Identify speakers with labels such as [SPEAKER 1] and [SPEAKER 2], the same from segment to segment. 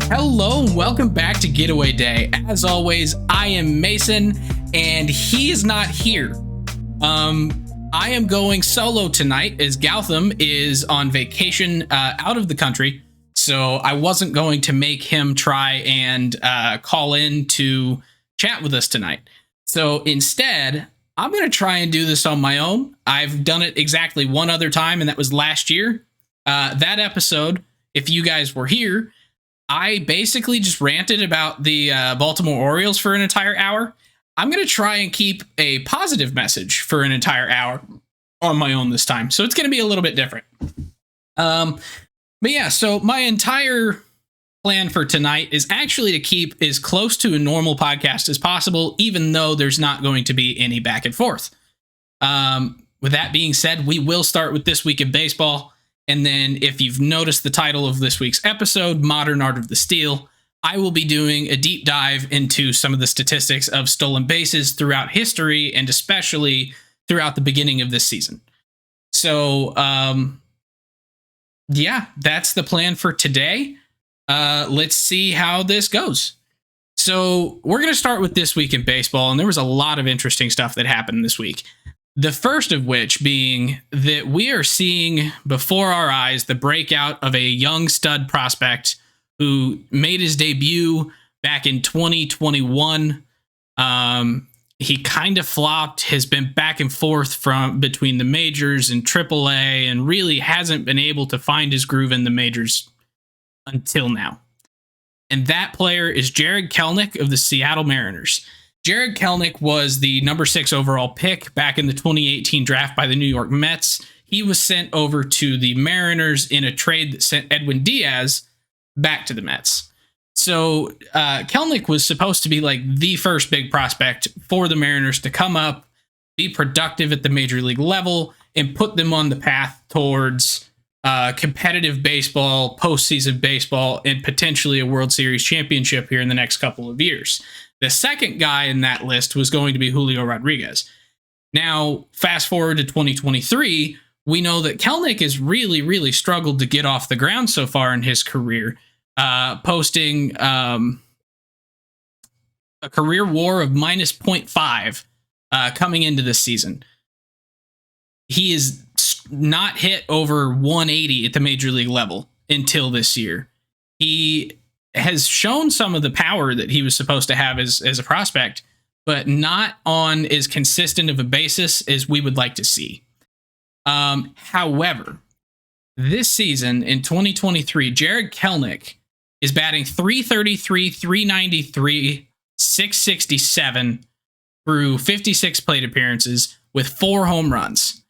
[SPEAKER 1] Hello and welcome back to Getaway Day. As always, I am Mason and he is not here. I am going solo tonight as Gautam is on vacation out of the country. So I wasn't going to make him try and call in to chat with us tonight. So instead, I'm going to try and do this on my own. I've done it exactly one other time, and that was last year. That episode, if you guys were here, I basically just ranted about the Baltimore Orioles for an entire hour. I'm going to try and keep a positive message for an entire hour on my own this time. So it's going to be a little bit different. But yeah, so my entire plan for tonight is actually to keep as close to a normal podcast as possible, even though there's not going to be any back and forth. With that being said, we will start with This Week in Baseball. And then if you've noticed the title of this week's episode, Modern Art of the Steal, I will be doing a deep dive into some of the statistics of stolen bases throughout history and especially throughout the beginning of this season. So, yeah, that's the plan for today. Let's see how this goes. So we're going to start with This Week in Baseball, and there was a lot of interesting stuff that happened this week. The first of which being that we are seeing before our eyes the breakout of a young stud prospect who made his debut back in 2021. He kind of flopped, has been back and forth from between the majors and AAA, and really hasn't been able to find his groove in the majors until now. And that player is Jarred Kelenic of the Seattle Mariners. Jarred Kelenic was the number 6 overall pick back in the 2018 draft by the New York Mets. He was sent over to the Mariners in a trade that sent Edwin Diaz back to the Mets. So Kelenic was supposed to be like the first big prospect for the Mariners to come up, be productive at the major league level, and put them on the path towards competitive baseball, postseason baseball, and potentially a World Series championship here in the next couple of years. The second guy in that list was going to be Julio Rodriguez. Now, fast forward to 2023, we know that Kelenic has really struggled to get off the ground so far in his career, posting a career WAR of minus 0.5 coming into this season. He is not hit over 180 at the major league level until this year. He has shown some of the power that he was supposed to have as a prospect, but not on as consistent of a basis as we would like to see. However, this season in 2023, Jarred Kelenic is batting .333, .393, .667 through 56 plate appearances with 4 home runs,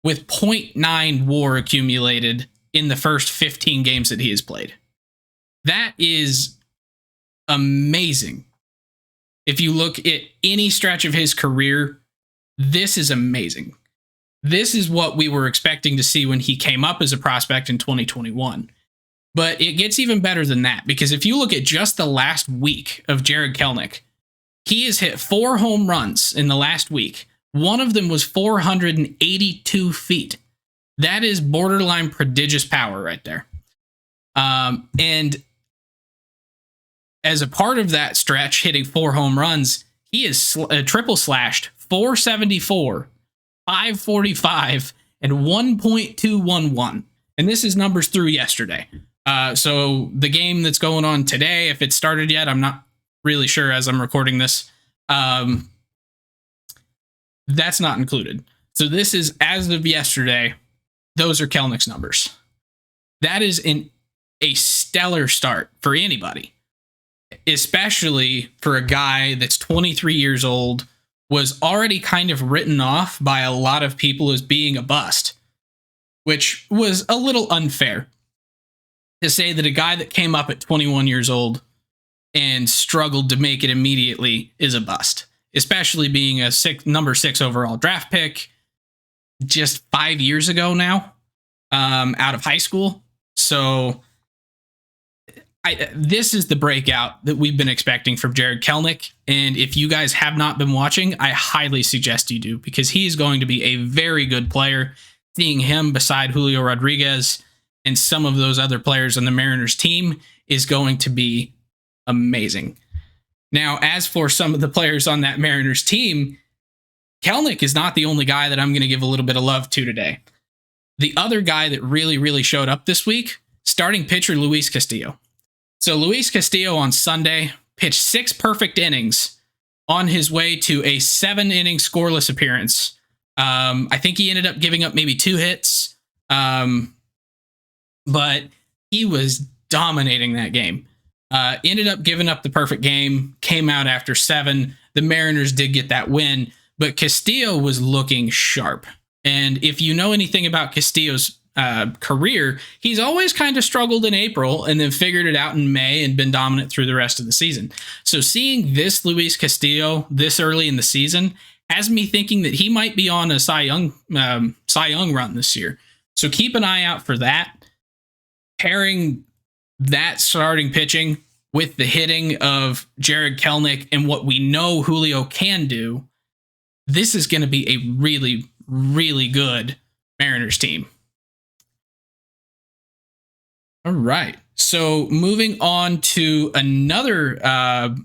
[SPEAKER 1] with 0.9 WAR accumulated in the first 15 games that he has played. That is amazing. If you look at any stretch of his career, this is amazing. This is what we were expecting to see when he came up as a prospect in 2021. But it gets even better than that, because if you look at just the last week of Jarred Kelenic, he has hit 4 home runs in the last week. One of them was 482 feet. That is borderline prodigious power right there. And as a part of that stretch, hitting 4 home runs, he is triple slashed 474, 545, and 1.211. And this is numbers through yesterday. So the game that's going on today, if it started yet, I'm not really sure as I'm recording this. That's not included. So this is as of yesterday. Those are Kelenic's numbers. That is a stellar start for anybody, especially for a guy that's 23 years old, was already kind of written off by a lot of people as being a bust, which was a little unfair to say that a guy that came up at 21 years old and struggled to make it immediately is a bust, especially being a number 6 overall draft pick just 5 years ago now, out of high school. So this is the breakout that we've been expecting from Jarred Kelenic. And if you guys have not been watching, I highly suggest you do, because he is going to be a very good player. Seeing him beside Julio Rodriguez and some of those other players on the Mariners team is going to be amazing. Now, as for some of the players on that Mariners team, Kelenic is not the only guy that I'm going to give a little bit of love to today. The other guy that really, really showed up this week, starting pitcher Luis Castillo. So Luis Castillo on Sunday pitched 6 perfect innings on his way to a 7-inning scoreless appearance. I think he ended up giving up maybe 2 hits, but he was dominating that game. Ended up giving up the perfect game, came out after 7. The Mariners did get that win, but Castillo was looking sharp. And if you know anything about Castillo's career, he's always kind of struggled in April and then figured it out in May and been dominant through the rest of the season. So seeing this Luis Castillo this early in the season has me thinking that he might be on a Cy Young run this year. So keep an eye out for that. Pairing that starting pitching with the hitting of Jarred Kelenic and what we know Julio can do, this is going to be a really, really good Mariners team. All right. So moving on to another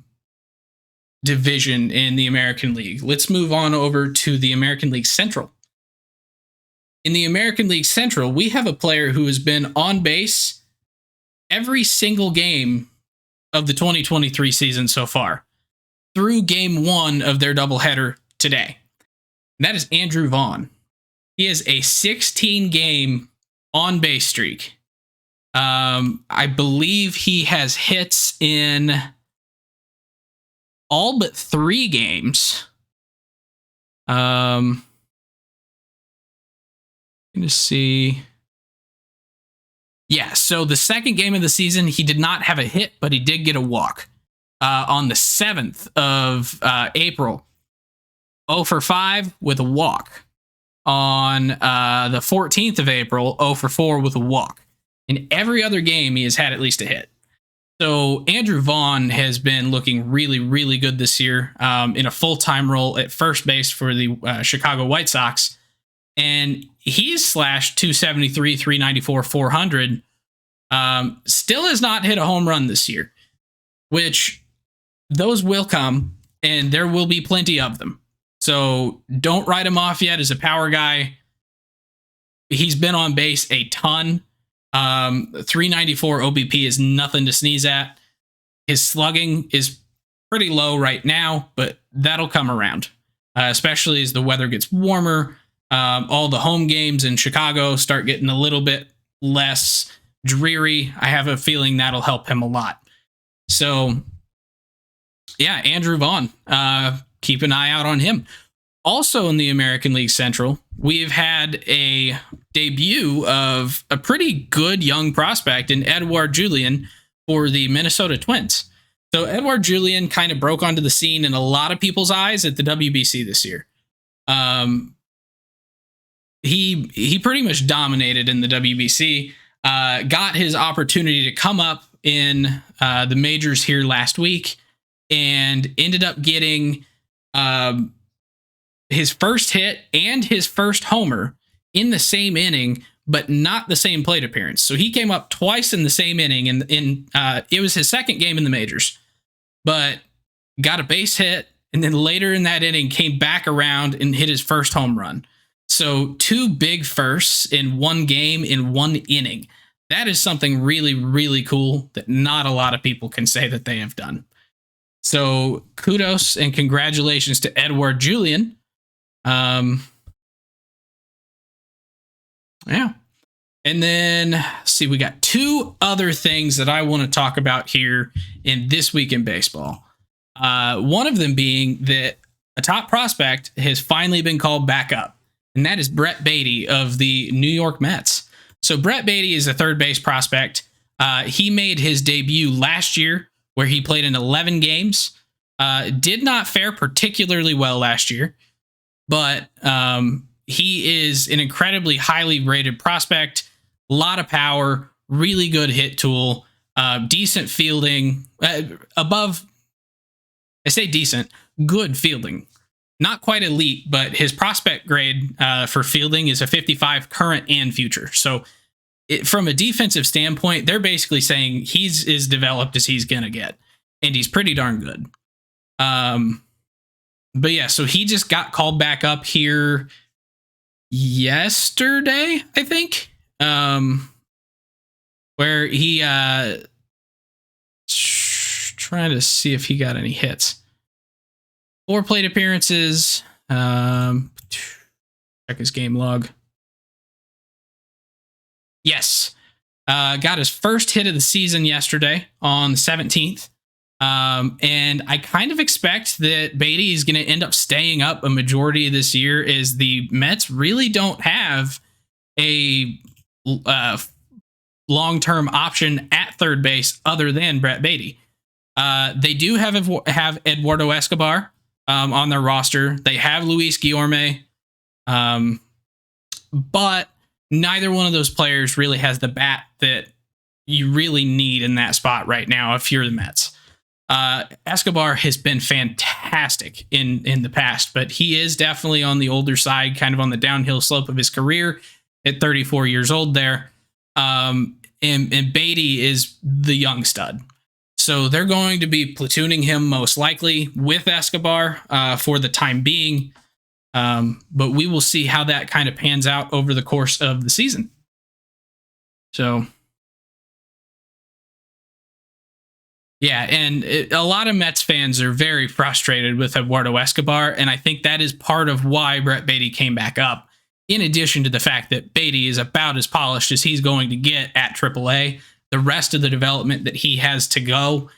[SPEAKER 1] division in the American League. Let's move on over to the American League Central. In the American League Central, we have a player who has been on base every single game of the 2023 season so far, through game 1 of their doubleheader today. And that is Andrew Vaughn. He has a 16-game on-base streak. I believe he has hits in all but 3 games. Let me see. Yeah, so the second game of the season, he did not have a hit, but he did get a walk. On the 7th of April, 0 for 5 with a walk. On the 14th of April, 0 for 4 with a walk. In every other game, he has had at least a hit. So Andrew Vaughn has been looking really, really good this year in a full-time role at first base for the Chicago White Sox. And he's slashed 273, 394, 400. Still has not hit a home run this year, which those will come, and there will be plenty of them. So don't write him off yet as a power guy. He's been on base a ton. 394 OBP is nothing to sneeze at. His slugging is pretty low right now, but that'll come around, especially as the weather gets warmer. All the home games in Chicago start getting a little bit less dreary. I have a feeling that'll help him a lot. So, yeah, Andrew Vaughn, keep an eye out on him. Also in the American League Central, we've had a debut of a pretty good young prospect in Edouard Julien for the Minnesota Twins. So Edouard Julien kind of broke onto the scene in a lot of people's eyes at the WBC this year. He pretty much dominated in the WBC, got his opportunity to come up in the majors here last week, and ended up getting his first hit and his first homer in the same inning, but not the same plate appearance. So he came up twice in the same inning, and it was his second game in the majors, but got a base hit, and then later in that inning came back around and hit his first home run. So 2 big firsts in one game in one inning. That is something really, really cool that not a lot of people can say that they have done. So kudos and congratulations to Edouard Julien. Yeah. And then, see, we got 2 other things that I want to talk about here in This Week in Baseball. One of them being that a top prospect has finally been called back up, and that is Brett Baty of the New York Mets. So Brett Baty is a third base prospect. He made his debut last year where he played in 11 games. Did not fare particularly well last year, but he is an incredibly highly rated prospect, a lot of power, really good hit tool, decent fielding, above, I say decent, good fielding. Not quite elite, but his prospect grade for fielding is a 55 current and future. So from a defensive standpoint, they're basically saying he's as developed as he's gonna get, and he's pretty darn good. But yeah, so he just got called back up here yesterday, I think, where he trying to see if he got any hits. 4 plate appearances. Check his game log. Yes. Got his first hit of the season yesterday on the 17th. And I kind of expect that Baty is going to end up staying up a majority of this year, as the Mets really don't have a long-term option at third base other than Brett Baty. They do have Eduardo Escobar on their roster. They have Luis Guillorme, but neither one of those players really has the bat that you really need in that spot right now if you're the Mets. Escobar has been fantastic in the past, but he is definitely on the older side, kind of on the downhill slope of his career at 34 years old there. And Baty is the young stud. So they're going to be platooning him most likely with Escobar for the time being. But we will see how that kind of pans out over the course of the season. So, yeah, and a lot of Mets fans are very frustrated with Eduardo Escobar, and I think that is part of why Brett Baty came back up, in addition to the fact that Baty is about as polished as he's going to get at AAA. The rest of the development that he has to go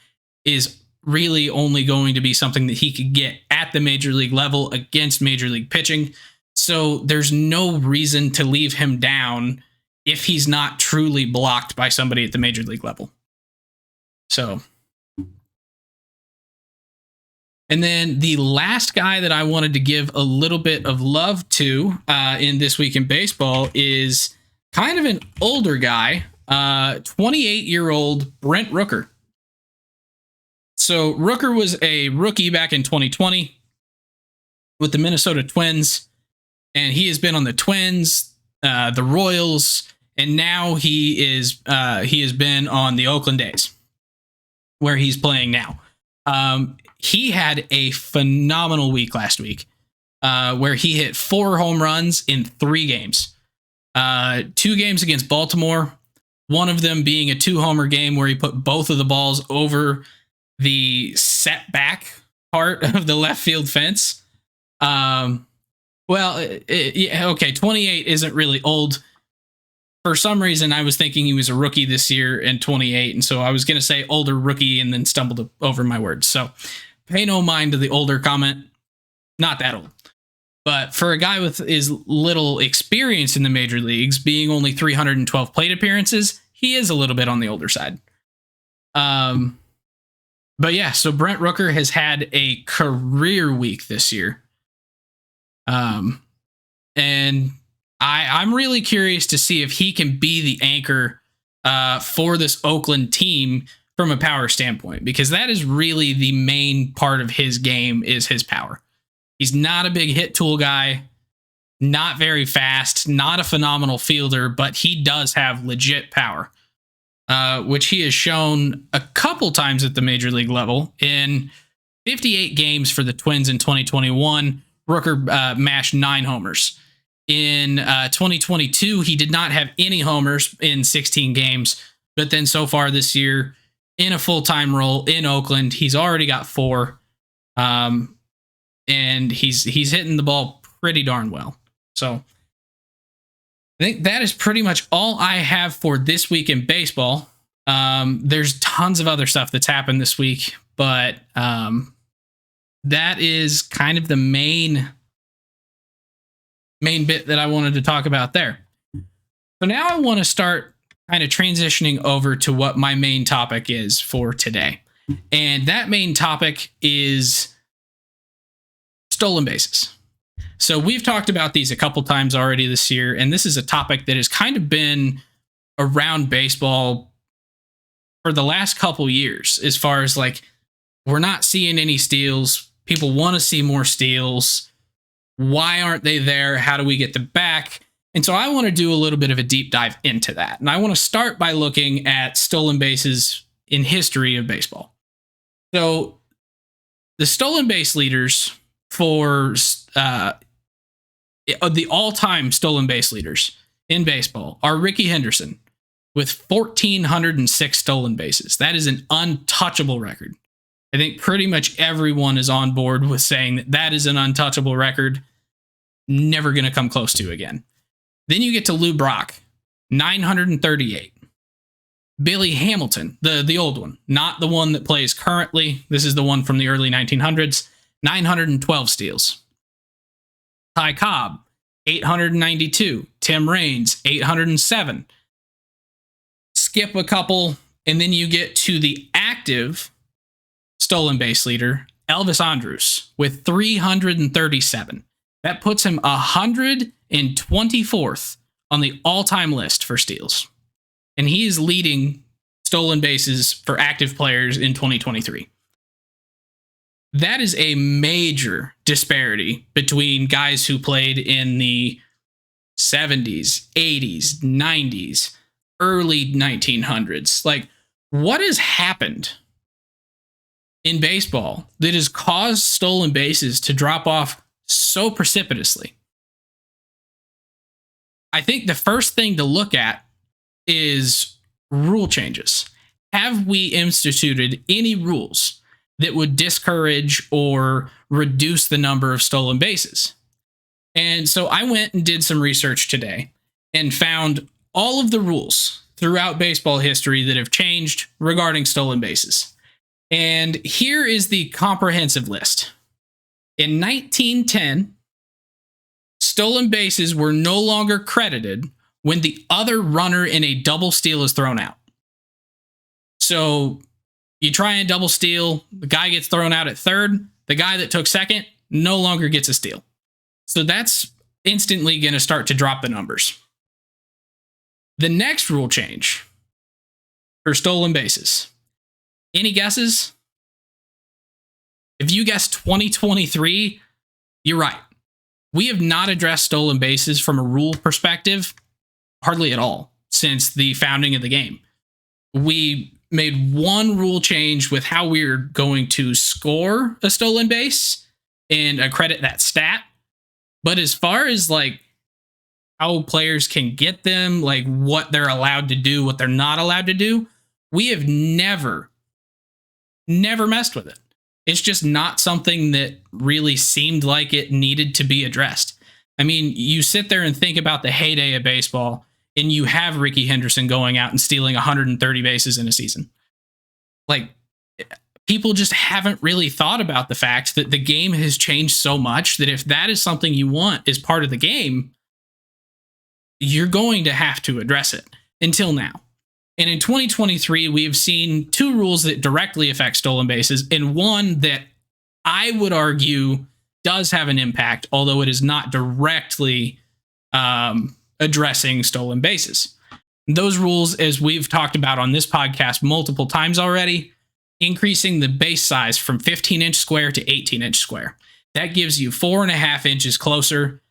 [SPEAKER 1] is really only going to be something that he could get at the major league level against major league pitching. So there's no reason to leave him down if he's not truly blocked by somebody at the major league level. So, and then the last guy that I wanted to give a little bit of love to in This Week in Baseball is kind of an older guy, 28-year-old Brent Rooker. So Rooker was a rookie back in 2020 with the Minnesota Twins, and he has been on the Twins, the Royals, and now he has been on the Oakland A's, where he's playing now. He had a phenomenal week last week, where he hit 4 home runs in 3 games. 2 games against Baltimore, one of them being a 2-homer game where he put both of the balls over the setback part of the left field fence. Okay, 28 isn't really old. For some reason, I was thinking he was a rookie this year in 28, and so I was going to say older rookie and then stumbled over my words. So pay no mind to the older comment. Not that old. But for a guy with as little experience in the major leagues, being only 312 plate appearances, he is a little bit on the older side. But yeah, so Brent Rooker has had a career week this year. And I'm really curious to see if he can be the anchor for this Oakland team from a power standpoint, because that is really the main part of his game, is his power. He's not a big hit tool guy, not very fast, not a phenomenal fielder, but he does have legit power. Which he has shown a couple times at the major league level. In 58 games for the Twins in 2021, Rooker mashed 9 homers. In 2022, he did not have any homers in 16 games, but then so far this year, in a full-time role in Oakland, he's already got 4, and he's hitting the ball pretty darn well. So I think that is pretty much all I have for This Week in Baseball. There's tons of other stuff that's happened this week, but that is kind of the main bit that I wanted to talk about there. So now I want to start kind of transitioning over to what my main topic is for today. And that main topic is stolen bases. So we've talked about these a couple times already this year, and this is a topic that has kind of been around baseball for the last couple years, as far as like, we're not seeing any steals. People want to see more steals. Why aren't they there? How do we get them back? And so I want to do a little bit of a deep dive into that. And I want to start by looking at stolen bases in history of baseball. So the stolen base leaders for the all-time stolen base leaders in baseball are Rickey Henderson with 1,406 stolen bases. That is an untouchable record. I think pretty much everyone is on board with saying that that is an untouchable record. Never going to come close to again. Then you get to Lou Brock, 938. Billy Hamilton, the old one, not the one that plays currently. This is the one from the early 1900s, 912 steals. Ty Cobb, 892. Tim Raines, 807. Skip a couple, and then you get to the active stolen base leader, Elvis Andrus, with 337. That puts him 124th on the all-time list for steals. And he is leading stolen bases for active players in 2023. That is a major disparity between guys who played in the 70s, 80s, 90s, early 1900s. Like, what has happened in baseball that has caused stolen bases to drop off so precipitously? I think the first thing to look at is rule changes. Have we instituted any rules that would discourage or reduce the number of stolen bases? And so I went and did some research today and found all of the rules throughout baseball history that have changed regarding stolen bases. And here is the comprehensive list. In 1910, stolen bases were no longer credited when the other runner in a double steal is thrown out. So you try and double steal, the guy gets thrown out at third, the guy that took second no longer gets a steal. So that's instantly going to start to drop the numbers. The next rule change for stolen bases. Any guesses? If you guess 2023, you're right. We have not addressed stolen bases from a rule perspective hardly at all since the founding of the game. We made one rule change with how we're going to score a stolen base and accredit that stat. But as far as like how players can get them, like what they're allowed to do, what they're not allowed to do, we have never messed with it. It's just not something that really seemed like it needed to be addressed. I mean, you sit there and think about the heyday of baseball, and you have Rickey Henderson going out and stealing 130 bases in a season. Like, people just haven't really thought about the fact that the game has changed so much that if that is something you want as part of the game, you're going to have to address it until now. And in 2023, we've seen two rules that directly affect stolen bases, and one that I would argue does have an impact, although it is not directly addressing stolen bases. Those rules, as we've talked about on this podcast multiple times already, increasing the base size from 15-inch square to 18-inch square. That gives you 4.5 inches closer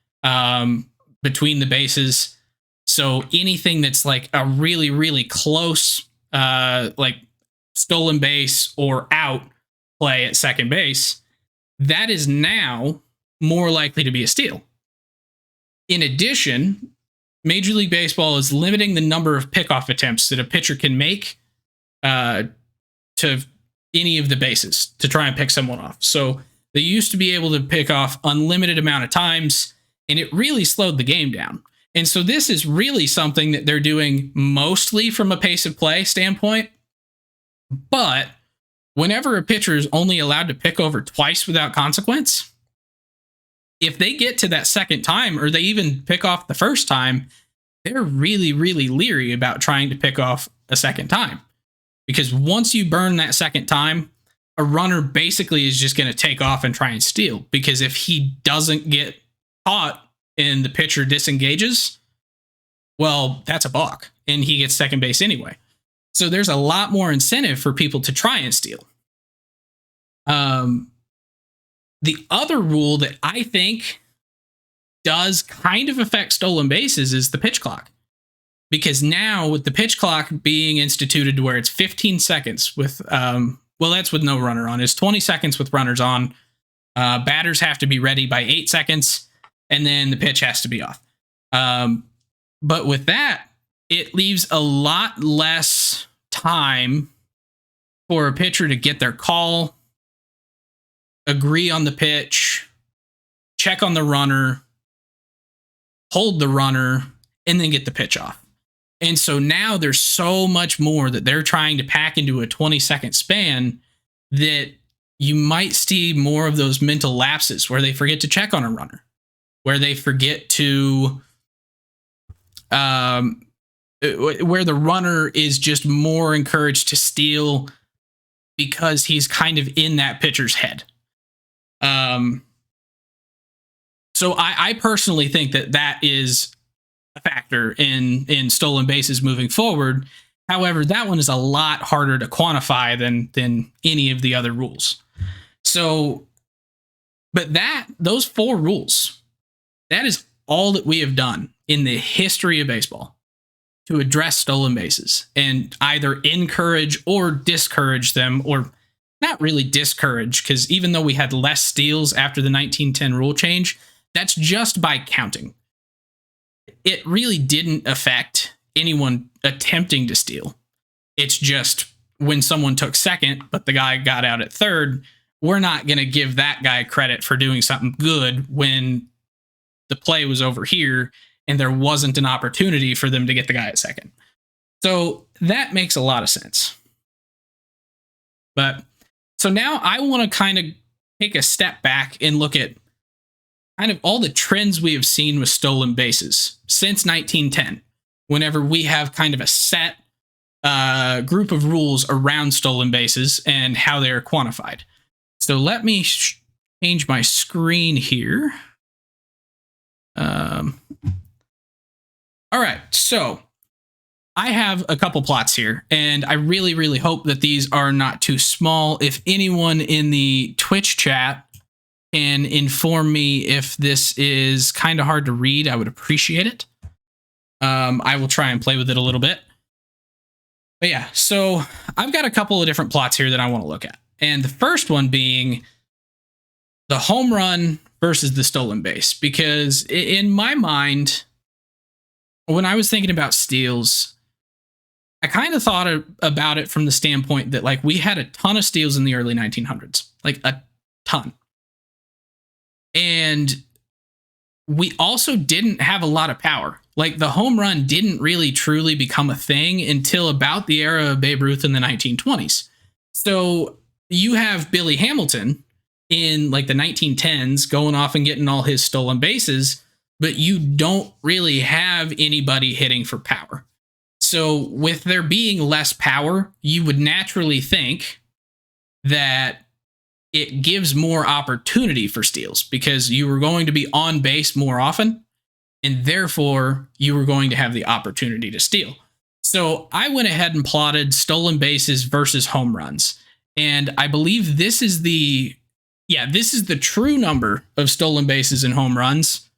[SPEAKER 1] between the bases. So anything that's like a really, really close, like stolen base or out play at second base, that is now more likely to be a steal. In addition, Major League Baseball is limiting the number of pickoff attempts that a pitcher can make to any of the bases to try and pick someone off. So they used to be able to pick off unlimited amount of times, and it really slowed the game down. And so this is really something that they're doing mostly from a pace of play standpoint. But whenever a pitcher is only allowed to pick over twice without consequence, if they get to that second time, or they even pick off the first time, they're really, really leery about trying to pick off a second time. Because once you burn that second time, a runner basically is just going to take off and try and steal. Because if he doesn't get caught and the pitcher disengages, well, that's a balk, and he gets second base anyway. So there's a lot more incentive for people to try and steal. The other rule that I think does kind of affect stolen bases is the pitch clock. Because now with the pitch clock being instituted to where it's 15 seconds with, that's with no runner on, it's 20 seconds with runners on. Batters have to be ready by 8 seconds, and then the pitch has to be off. But with that, it leaves a lot less time for a pitcher to get their call, agree on the pitch, check on the runner, hold the runner, and then get the pitch off. And so now there's so much more that they're trying to pack into a 20-second span that you might see more of those mental lapses where they forget to check on a runner, where they forget to, where the runner is just more encouraged to steal because he's kind of in that pitcher's head. So I personally think that is a factor in stolen bases moving forward. However, that one is a lot harder to quantify than any of the other rules. So, but those 4 rules, that is all that we have done in the history of baseball to address stolen bases and either encourage or discourage them, or not really discourage, because even though we had less steals after the 1910 rule change, that's just by counting. It really didn't affect anyone attempting to steal. It's just when someone took second, but the guy got out at third, we're not going to give that guy credit for doing something good when the play was over here and there wasn't an opportunity for them to get the guy at second. So that makes a lot of sense. But so now I want to kind of take a step back and look at kind of all the trends we have seen with stolen bases since 1910, whenever we have kind of a set group of rules around stolen bases and how they're quantified. So let me change my screen here. All right, so I have a couple plots here, and I really, really hope that these are not too small. If anyone in the Twitch chat can inform me if this is kind of hard to read, I would appreciate it. I will try and play with it a little bit. But yeah, so I've got a couple of different plots here that I want to look at. And the first one being the home run versus the stolen base. Because in my mind, when I was thinking about steals, I kind of thought about it from the standpoint that, like, we had a ton of steals in the early 1900s, like a ton. And we also didn't have a lot of power. Like, the home run didn't really truly become a thing until about the era of Babe Ruth in the 1920s. So you have Billy Hamilton in like the 1910s going off and getting all his stolen bases, but you don't really have anybody hitting for power. So with there being less power, you would naturally think that it gives more opportunity for steals because you were going to be on base more often, and therefore you were going to have the opportunity to steal. So I went ahead and plotted stolen bases versus home runs. And I believe this is the true number of stolen bases and home runs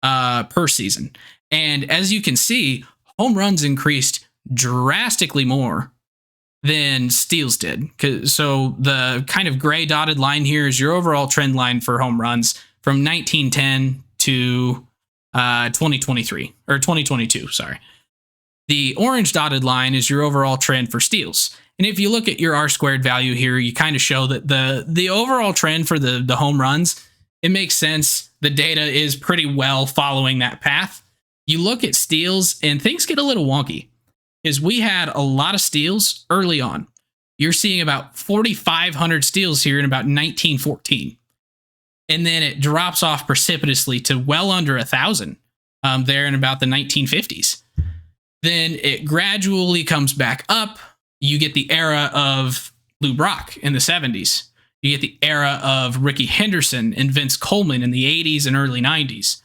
[SPEAKER 1] per season. And as you can see, home runs increased drastically more than steals did. So the kind of gray dotted line here is your overall trend line for home runs from 1910 to 2023 or 2022. Sorry. The orange dotted line is your overall trend for steals. And if you look at your R-squared value here, you kind of show that the overall trend for the home runs, it makes sense. The data is pretty well following that path. You look at steals and things get a little wonky because we had a lot of steals early on. You're seeing about 4,500 steals here in about 1914. And then it drops off precipitously to well under 1,000 there in about the 1950s. Then it gradually comes back up. You get the era of Lou Brock in the 70s. You get the era of Ricky Henderson and Vince Coleman in the 80s and early 90s.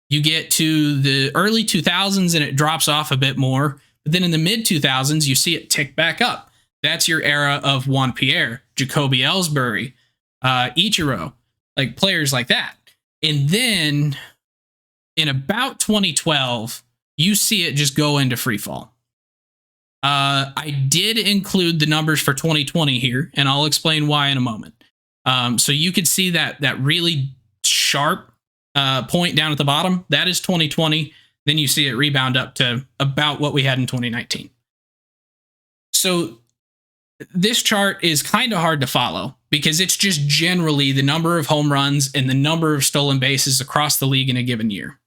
[SPEAKER 1] You get to the early 2000s and it drops off a bit more. But then in the mid 2000s, you see it tick back up. That's your era of Juan Pierre, Jacoby Ellsbury, Ichiro, like players like that. And then in about 2012, you see it just go into free fall. I did include the numbers for 2020 here, and I'll explain why in a moment. So you could see that really sharp point down at the bottom. That is 2020. Then you see it rebound up to about what we had in 2019. So this chart is kind of hard to follow because it's just generally the number of home runs and the number of stolen bases across the league in a given year.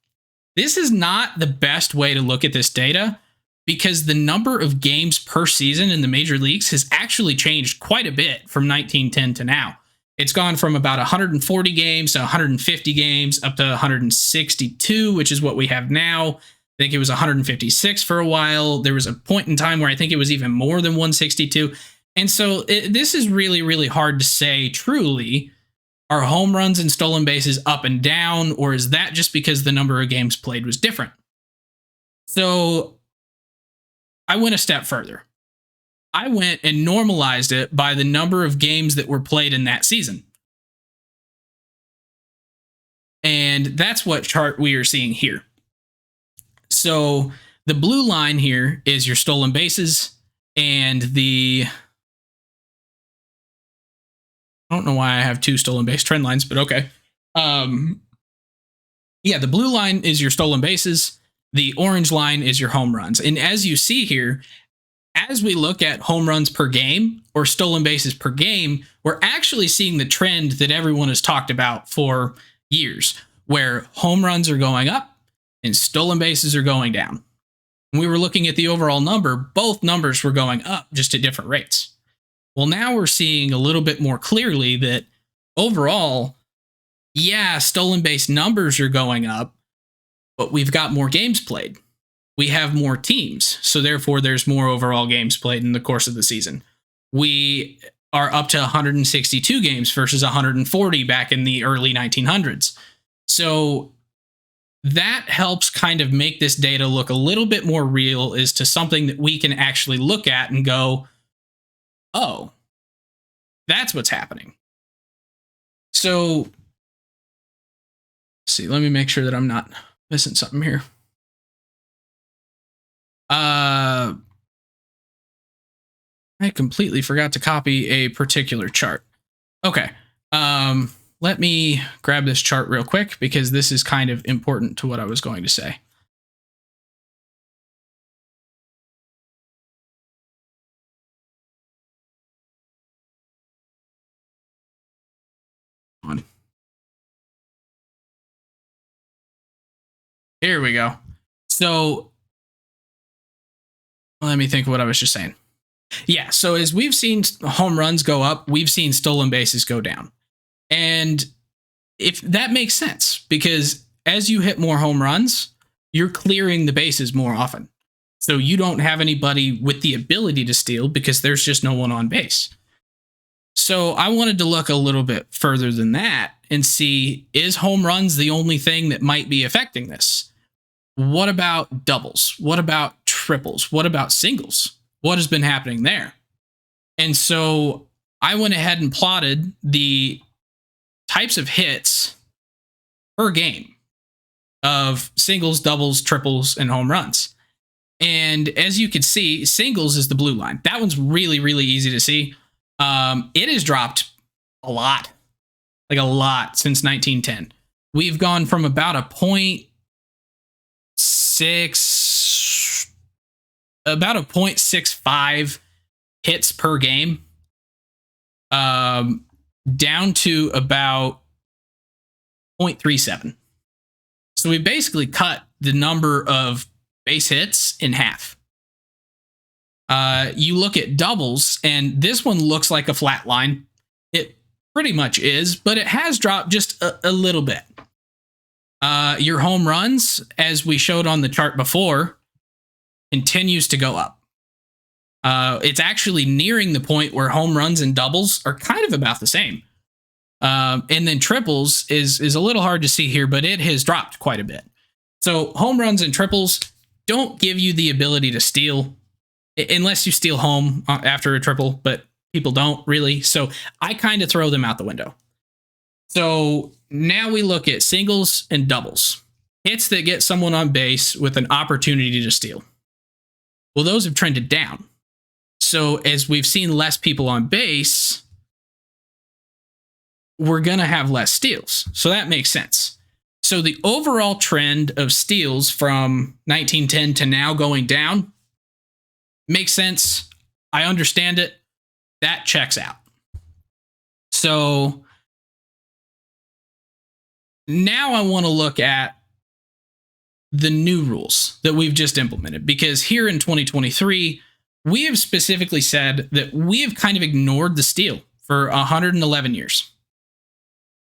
[SPEAKER 1] This is not the best way to look at this data because the number of games per season in the major leagues has actually changed quite a bit from 1910 to now. It's gone from about 140 games to 150 games up to 162, which is what we have now. I think it was 156 for a while. There was a point in time where I think it was even more than 162. And so this is really, really hard to say truly. Are home runs and stolen bases up and down, or is that just because the number of games played was different? So I went a step further. I went and normalized it by the number of games that were played in that season. And that's what chart we are seeing here. So the blue line here is your stolen bases, and I don't know why I have two stolen base trend lines, but okay. The blue line is your stolen bases. The orange line is your home runs. And as you see here, as we look at home runs per game or stolen bases per game, we're actually seeing the trend that everyone has talked about for years, where home runs are going up and stolen bases are going down. When we were looking at the overall number, both numbers were going up, just at different rates. Well, now we're seeing a little bit more clearly that overall, stolen base numbers are going up, but we've got more games played. We have more teams, so therefore there's more overall games played in the course of the season. We are up to 162 games versus 140 back in the early 1900s. So that helps kind of make this data look a little bit more real as to something that we can actually look at and go, oh, that's what's happening. So, let's see, let me make sure that I'm not missing something here. I completely forgot to copy a particular chart. Okay. Let me grab this chart real quick because this is kind of important to what I was going to say. Here we go. So let me think of what I was just saying. Yeah, so as we've seen home runs go up, we've seen stolen bases go down. And if that makes sense, because as you hit more home runs, you're clearing the bases more often. So you don't have anybody with the ability to steal because there's just no one on base. So I wanted to look a little bit further than that and see, is home runs the only thing that might be affecting this? What about doubles? What about triples? What about singles? What has been happening there? And so I went ahead and plotted the types of hits per game of singles, doubles, triples, and home runs. And as you can see, singles is the blue line. That one's really, really easy to see. It has dropped a lot since 1910. We've gone from about a 0.65 hits per game, down to about 0.37. So we basically cut the number of base hits in half. You look at doubles, and this one looks like a flat line. It pretty much is, but it has dropped just a little bit. Your home runs, as we showed on the chart before, continues to go up. It's actually nearing the point where home runs and doubles are kind of about the same. And then triples is a little hard to see here, but it has dropped quite a bit. So home runs and triples don't give you the ability to steal unless you steal home after a triple, but people don't really. So I kind of throw them out the window. So now we look at singles and doubles. hits that get someone on base with an opportunity to steal. Well, those have trended down. So as we've seen less people on base, we're going to have less steals. So that makes sense. So the overall trend of steals from 1910 to now going down makes sense. I understand it. That checks out. So now I want to look at the new rules that we've just implemented, because here in 2023, we have specifically said that we have kind of ignored the steal for 111 years.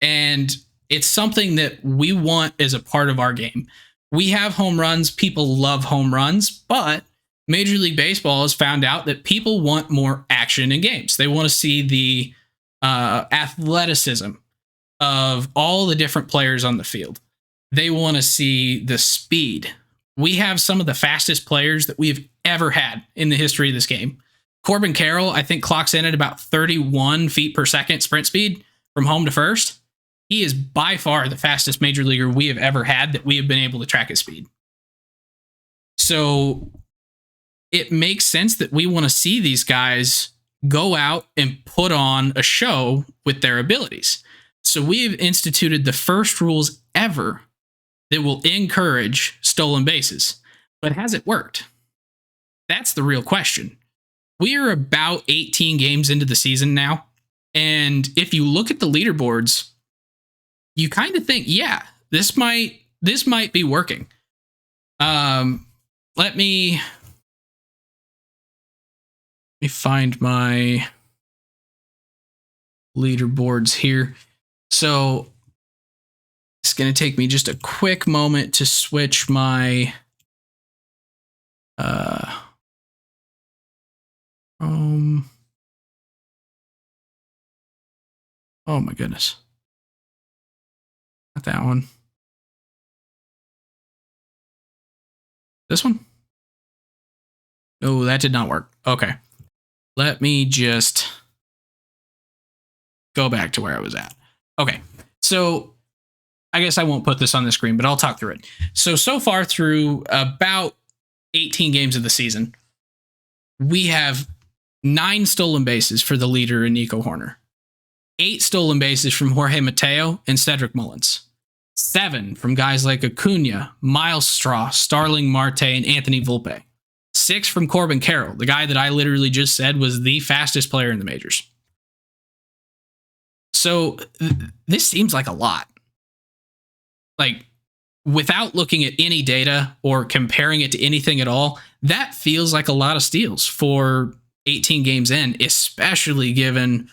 [SPEAKER 1] And it's something that we want as a part of our game. We have home runs. People love home runs, but Major League Baseball has found out that people want more action in games. They want to see the athleticism of all the different players on the field. They want to see the speed. We have some of the fastest players that we've ever had in the history of this game. Corbin Carroll, I think, clocks in at about 31 feet per second sprint speed from home to first. He is by far the fastest major leaguer we have ever had that we have been able to track his speed. So it makes sense that we want to see these guys go out and put on a show with their abilities. So we have instituted the first rules ever that will encourage stolen bases. But has it worked? That's the real question. We are about 18 games into the season now. And if you look at the leaderboards, you kind of think, yeah, this might be working. Let me find my leaderboards here. So it's going to take me just a quick moment to switch my oh my goodness. Not that one. This one? Oh, that did not work. Okay. Let me just go back to where I was at. Okay. So I guess I won't put this on the screen, but I'll talk through it. So far through about 18 games of the season, we have 9 stolen bases for the leader in Nico Hoerner, 8 stolen bases from Jorge Mateo and Cedric Mullins, 7 from guys like Acuna, Miles Straw, Starling Marte, and Anthony Volpe, 6 from Corbin Carroll, the guy that I literally just said was the fastest player in the majors. So this seems like a lot. Like, without looking at any data or comparing it to anything at all, that feels like a lot of steals for 18 games in, especially given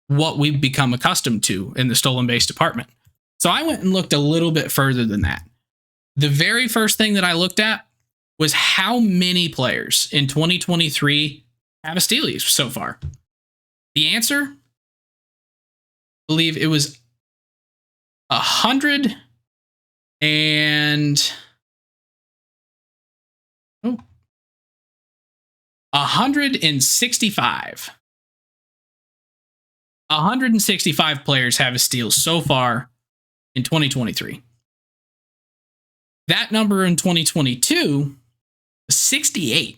[SPEAKER 1] what we've become accustomed to in the stolen base department. So I went and looked a little bit further than that. The very first thing that I looked at was how many players in 2023 have a steal so far. The answer, I believe it was 165. 165 players have a steal so far in 2023. That number in 2022 was 68.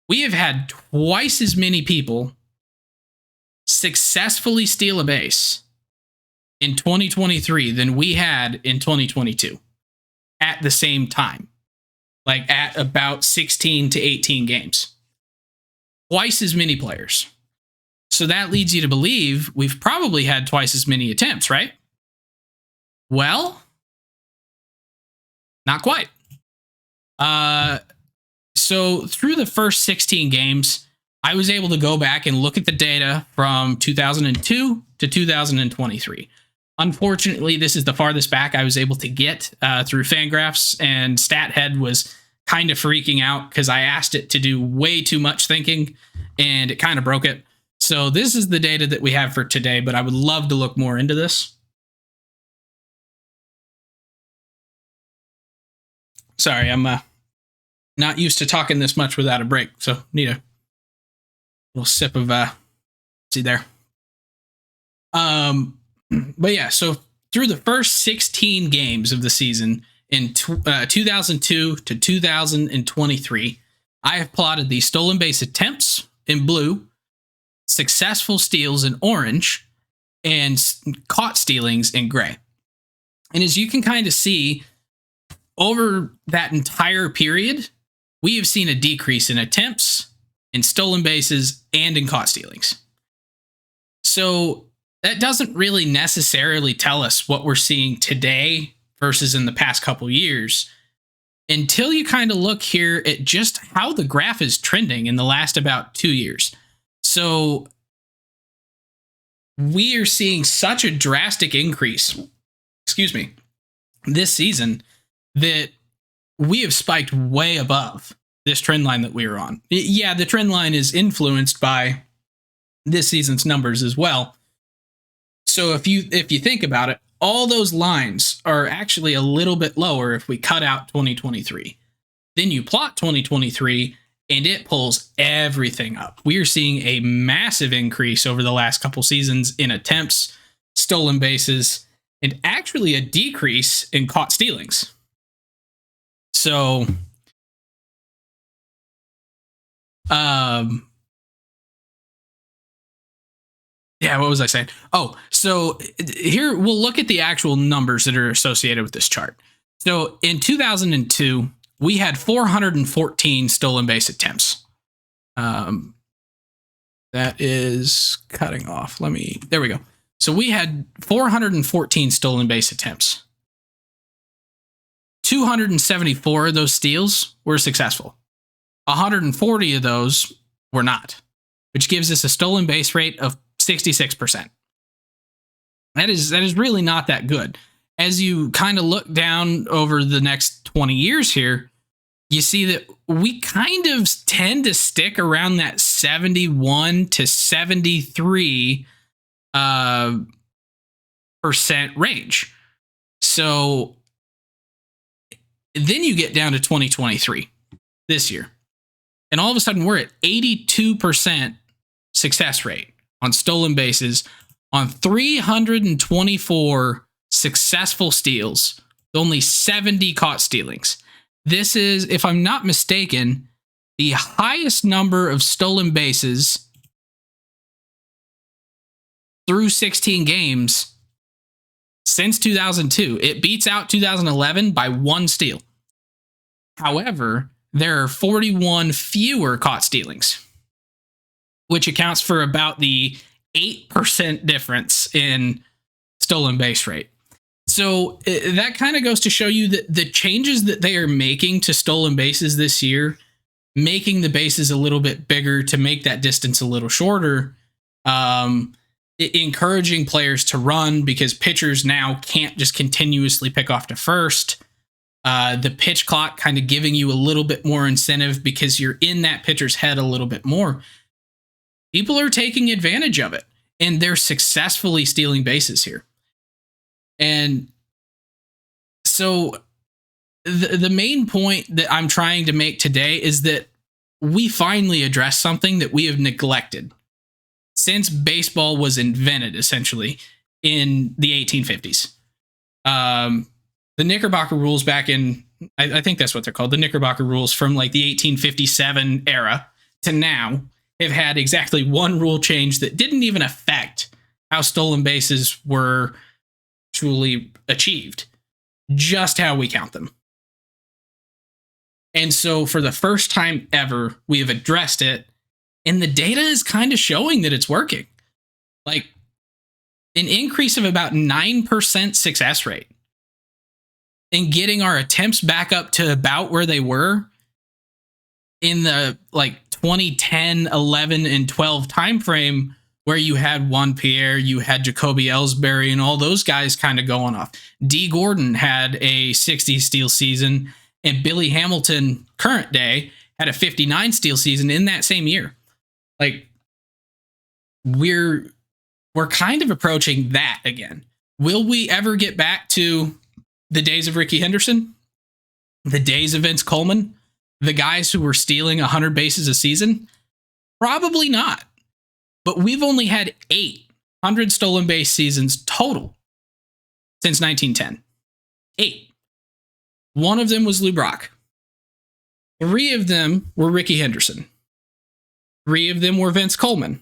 [SPEAKER 1] We have had twice as many people successfully steal a base in 2023 than we had in 2022 at the same time, like at about 16 to 18 games. Twice as many players. So that leads you to believe we've probably had twice as many attempts, right? Well, not quite. So through the first 16 games, I was able to go back and look at the data from 2002 to 2023. Unfortunately, this is the farthest back I was able to get through Fangraphs, and StatHead was kind of freaking out because I asked it to do way too much thinking, and it kind of broke it. So this is the data that we have for today, but I would love to look more into this. Sorry, I'm not used to talking this much without a break, so need a little sip of see there. But yeah, so through the first 16 games of the season in 2002 to 2023, I have plotted the stolen base attempts in blue, successful steals in orange, and caught stealings in gray. And as you can kind of see, over that entire period, we have seen a decrease in attempts, in stolen bases, and in caught stealings. So that doesn't really necessarily tell us what we're seeing today versus in the past couple years until you kind of look here at just how the graph is trending in the last about 2 years. So we are seeing such a drastic increase, this season that we have spiked way above this trend line that we were on. Yeah, the trend line is influenced by this season's numbers as well. So if you think about it, all those lines are actually a little bit lower if we cut out 2023. Then you plot 2023 and it pulls everything up. We are seeing a massive increase over the last couple seasons in attempts, stolen bases, and actually a decrease in caught stealings. So, yeah, what was I saying? Oh, so here we'll look at the actual numbers that are associated with this chart. So in 2002, we had 414 stolen base attempts. That is cutting off. There we go. So we had 414 stolen base attempts. 274 of those steals were successful. 140 of those were not, which gives us a stolen base rate of 66%. That is really not that good. As you kind of look down over the next 20 years here, you see that we kind of tend to stick around that 71 to 73 percent range. So then you get down to 2023 this year, and all of a sudden we're at 82% success rate on stolen bases on 324 successful steals, only 70 caught stealings. This is, if I'm not mistaken, the highest number of stolen bases through 16 games since 2002. It beats out 2011 by 1 steal. However, there are 41 fewer caught stealings, which accounts for about the 8% difference in stolen base rate. So that kind of goes to show you that the changes that they are making to stolen bases this year, making the bases a little bit bigger to make that distance a little shorter, encouraging players to run because pitchers now can't just continuously pick off to first. The pitch clock kind of giving you a little bit more incentive because you're in that pitcher's head a little bit more. People are taking advantage of it, and they're successfully stealing bases here. And so the main point that I'm trying to make today is that we finally address something that we have neglected since baseball was invented, essentially, in the 1850s. The Knickerbocker rules back in, I think that's what they're called, the Knickerbocker rules from like the 1857 era to now have had exactly one rule change that didn't even affect how stolen bases were truly achieved, just how we count them. And so for the first time ever, we have addressed it, and the data is kind of showing that it's working. Like an increase of about 9% success rate in getting our attempts back up to about where they were in the like 2010, 11, and 12 timeframe, where you had Juan Pierre, you had Jacoby Ellsbury, and all those guys kind of going off. Dee Gordon had a 60 steal season, and Billy Hamilton, current day, had a 59 steal season in that same year. Like, we're kind of approaching that again. Will we ever get back to the days of Rickey Henderson? The days of Vince Coleman? The guys who were stealing 100 bases a season? Probably not. But we've only had 800 stolen base seasons total since 1910. 8. One of them was Lou Brock. 3 of them were Rickey Henderson. 3 of them were Vince Coleman.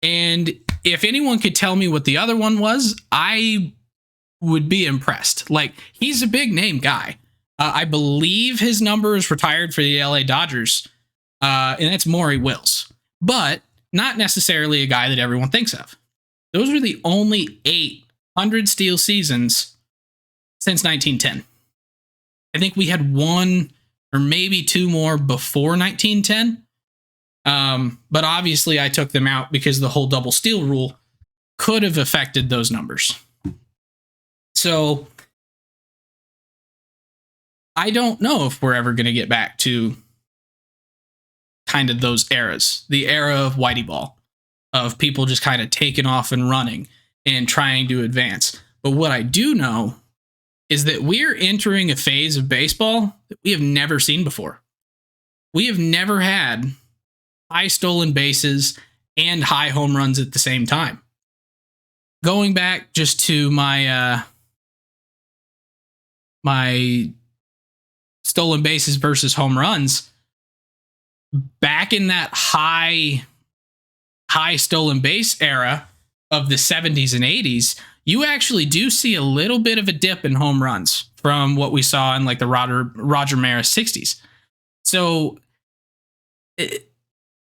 [SPEAKER 1] And if anyone could tell me what the other one was, I would be impressed. Like, he's a big name guy. I believe his number is retired for the LA Dodgers, and that's Maury Wills, but not necessarily a guy that everyone thinks of. Those are the only 800 steal seasons since 1910. I think we had 1 or maybe 2 more before 1910. But obviously I took them out because the whole double steal rule could have affected those numbers. So I don't know if we're ever going to get back to kind of those eras, the era of Whitey Ball, of people just kind of taking off and running and trying to advance. But what I do know is that we're entering a phase of baseball that we have never seen before. We have never had high stolen bases and high home runs at the same time. Going back just to my my stolen bases versus home runs, back in that high stolen base era of the 70s and 80s, you actually do see a little bit of a dip in home runs from what we saw in like the Roger Maris 60s. So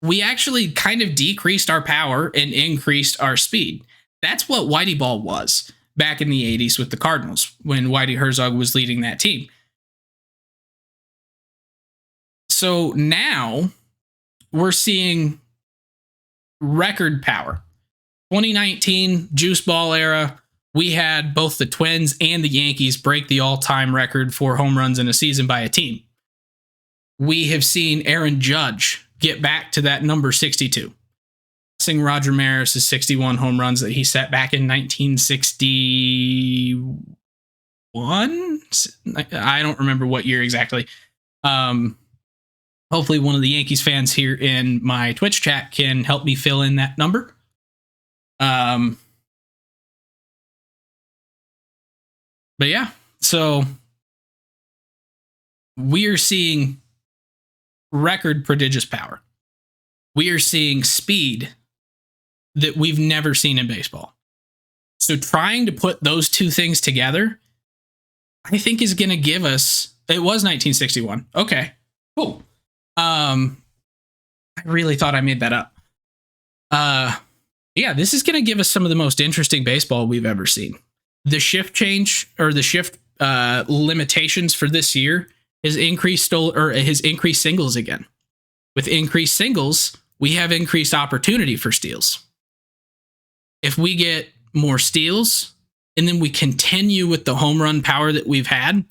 [SPEAKER 1] we actually kind of decreased our power and increased our speed. That's what Whitey Ball was back in the 80s with the Cardinals when Whitey Herzog was leading that team. So now we're seeing record power. 2019 juice ball era, we had both the Twins and the Yankees break the all-time record for home runs in a season by a team. We have seen Aaron Judge get back to that number 62. Passing Roger Maris' 61 home runs that he set back in 1961. I don't remember what year exactly. Hopefully one of the Yankees fans here in my Twitch chat can help me fill in that number. But yeah, so we are seeing record prodigious power. We are seeing speed that we've never seen in baseball. So trying to put those two things together, I think is going to give us, it was 1961. Okay, cool. I really thought I made that up. Yeah, this is going to give us some of the most interesting baseball we've ever seen. The shift change or the shift limitations for this year has increased singles again. With increased singles, we have increased opportunity for steals. If we get more steals and then we continue with the home run power that we've had,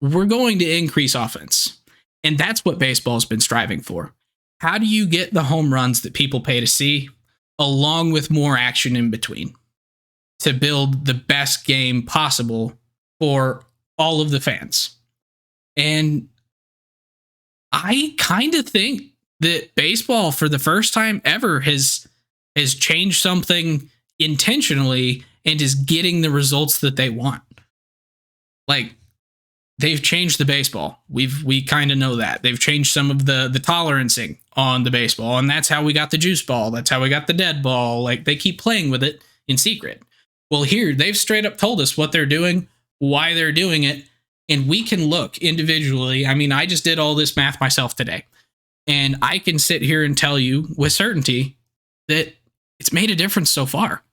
[SPEAKER 1] we're going to increase offense. And that's what baseball has been striving for. How do you get the home runs that people pay to see, along with more action in between, to build the best game possible for all of the fans? And I kind of think that baseball, for the first time ever, has changed something intentionally and is getting the results that they want. Like, they've changed the baseball. We kind of know that. They've changed some of the tolerancing on the baseball, and that's how we got the juice ball. That's how we got the dead ball. Like, they keep playing with it in secret. Well, here, they've straight up told us what they're doing, why they're doing it, and we can look individually. I mean, I just did all this math myself today, and I can sit here and tell you with certainty that it's made a difference so far.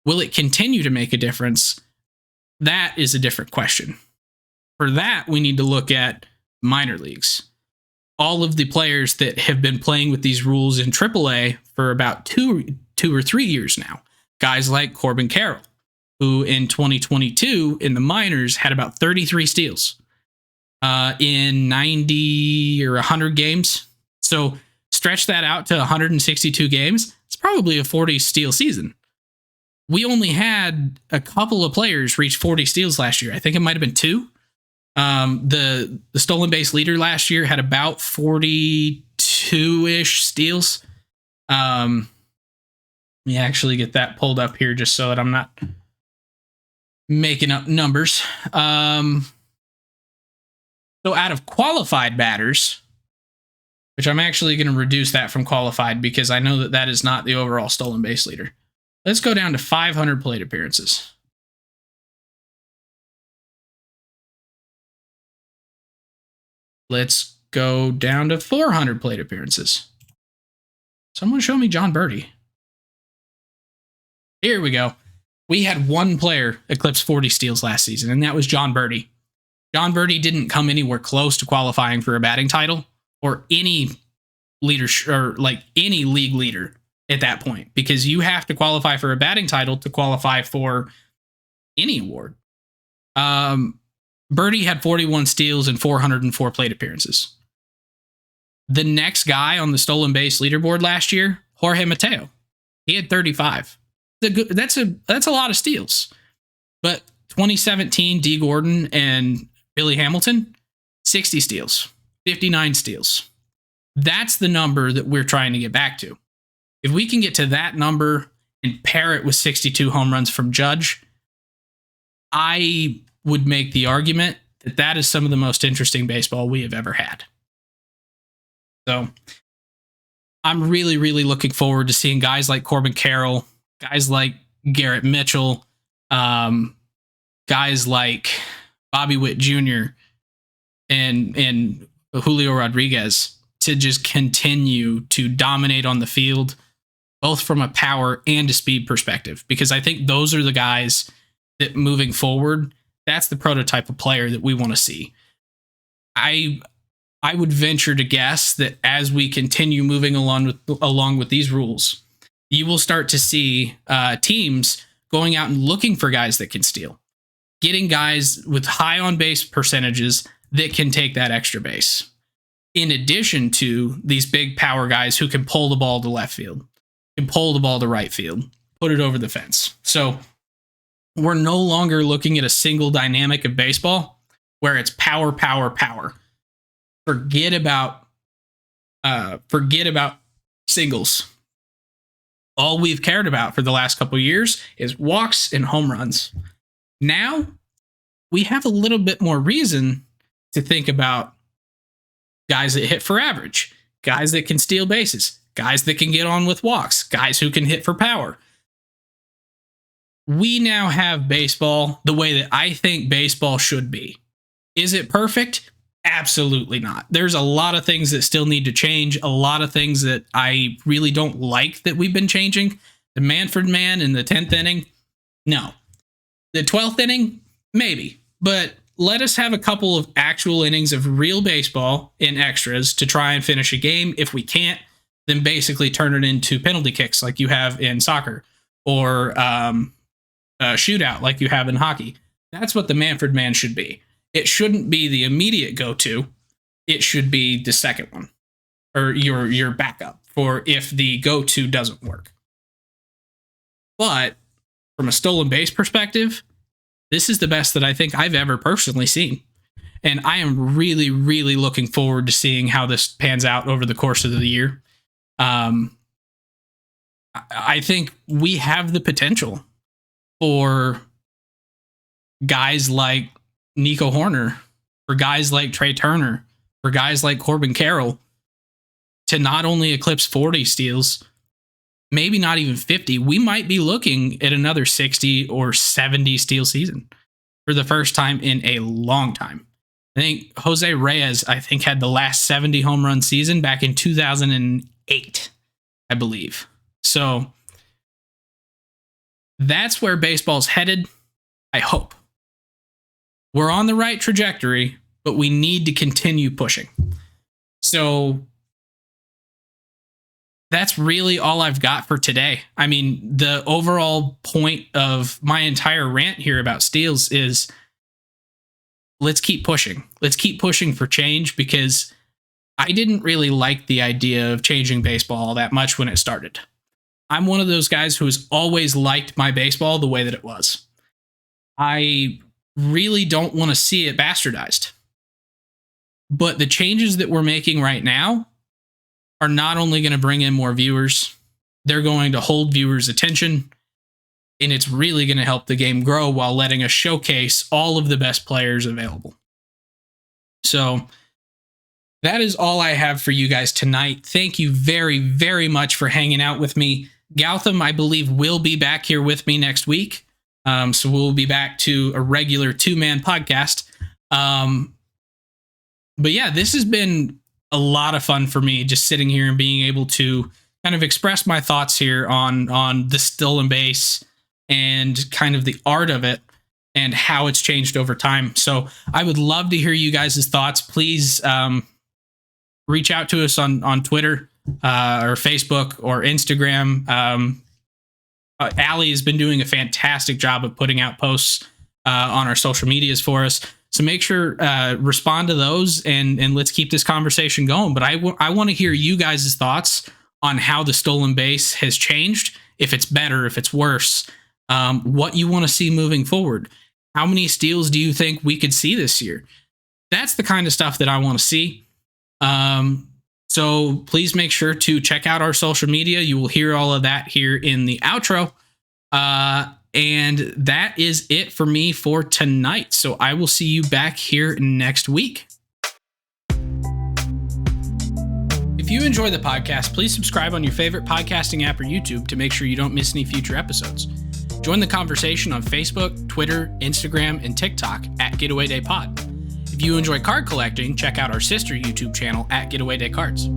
[SPEAKER 1] Will it continue to make a difference? That is a different question. For that, we need to look at minor leagues. All of the players that have been playing with these rules in AAA for about two or 3 years now. Guys like Corbin Carroll, who in 2022 in the minors had about 33 steals in 90 or 100 games. So stretch that out to 162 games. It's probably a 40 steal season. We only had a couple of players reach 40 steals last year. I think it might have been 2. The stolen base leader last year had about 42-ish steals. Let me actually get that pulled up here just so that I'm not making up numbers. So out of qualified batters, which I'm actually going to reduce that from qualified because I know that that is not the overall stolen base leader. Let's go down to 500 plate appearances. Let's go down to 400 plate appearances. Someone show me Jon Berti. Here we go. We had one player eclipse 40 steals last season, and that was Jon Berti. Jon Berti didn't come anywhere close to qualifying for a batting title or any leader or like any league leader at that point, because you have to qualify for a batting title to qualify for any award. Berti had 41 steals and 404 plate appearances. The next guy on the stolen base leaderboard last year, Jorge Mateo, he had 35. That's a lot of steals. But 2017, D. Gordon and Billy Hamilton, 60 steals, 59 steals. That's the number that we're trying to get back to. If we can get to that number and pair it with 62 home runs from Judge, I would make the argument that that is some of the most interesting baseball we have ever had. So I'm really, really looking forward to seeing guys like Corbin Carroll, guys like Garrett Mitchell, guys like Bobby Witt Jr. and Julio Rodriguez to just continue to dominate on the field, both from a power and a speed perspective, because I think those are the guys that moving forward, that's the prototype of player that we want to see. I would venture to guess that as we continue moving along with these rules, you will start to see teams going out and looking for guys that can steal, getting guys with high on base percentages that can take that extra base, in addition to these big power guys who can pull the ball to left field, can pull the ball to right field, put it over the fence. So we're no longer looking at a single dynamic of baseball where it's power, power, power. Forget about singles. All we've cared about for the last couple of years is walks and home runs. Now we have a little bit more reason to think about guys that hit for average, guys that can steal bases, guys that can get on with walks, guys who can hit for power. We now have baseball the way that I think baseball should be. Is it perfect? Absolutely not. There's a lot of things that still need to change, a lot of things that I really don't like that we've been changing. The Manfred man in the 10th inning, no. The 12th inning, maybe. But let us have a couple of actual innings of real baseball in extras to try and finish a game. If we can't, then basically turn it into penalty kicks like you have in soccer, or a shootout like you have in hockey. That's what the Manfred man should be. It shouldn't be the immediate go-to. It should be the second one, or your backup for if the go-to doesn't work. But from a stolen base perspective, this is the best that I think I've ever personally seen. And I am really, really looking forward to seeing how this pans out over the course of the year. I think we have the potential for guys like Nico Hoerner, for guys like Trey Turner, for guys like Corbin Carroll to not only eclipse 40 steals, maybe not even 50. We might be looking at another 60 or 70 steal season for the first time in a long time. I think Jose Reyes, had the last 70 home run season back in 2008, I believe. So that's where baseball's headed, I hope. We're on the right trajectory, but we need to continue pushing. So that's really all I've got for today. I mean, the overall point of my entire rant here about steals is let's keep pushing. Let's keep pushing for change, because I didn't really like the idea of changing baseball all that much when it started. I'm one of those guys who has always liked my baseball the way that it was. I really don't want to see it bastardized. But the changes that we're making right now are not only going to bring in more viewers, they're going to hold viewers' attention. and it's really going to help the game grow while letting us showcase all of the best players available. So that is all I have for you guys tonight. Thank you very, very much for hanging out with me. Gautam, I believe, will be back here with me next week. So we'll be back to a regular 2-man podcast. But yeah, this has been a lot of fun for me, just sitting here and being able to kind of express my thoughts here on the stolen base and kind of the art of it and how it's changed over time. So I would love to hear you guys' thoughts. Please reach out to us on Twitter or Facebook or Instagram. Allie has been doing a fantastic job of putting out posts on our social medias for us. So make sure respond to those and let's keep this conversation going. But I want to hear you guys' thoughts on how the stolen base has changed, if it's better, if it's worse, what you want to see moving forward. How many steals do you think we could see this year? That's the kind of stuff that I want to see. So please make sure to check out our social media. You will hear all of that here in the outro. And that is it for me for tonight. So I will see you back here next week. If you enjoy the podcast, please subscribe on your favorite podcasting app or YouTube to make sure you don't miss any future episodes. Join the conversation on Facebook, Twitter, Instagram, and TikTok at Getaway Day Pod. If you enjoy card collecting, check out our sister YouTube channel at Getaway Day Cards.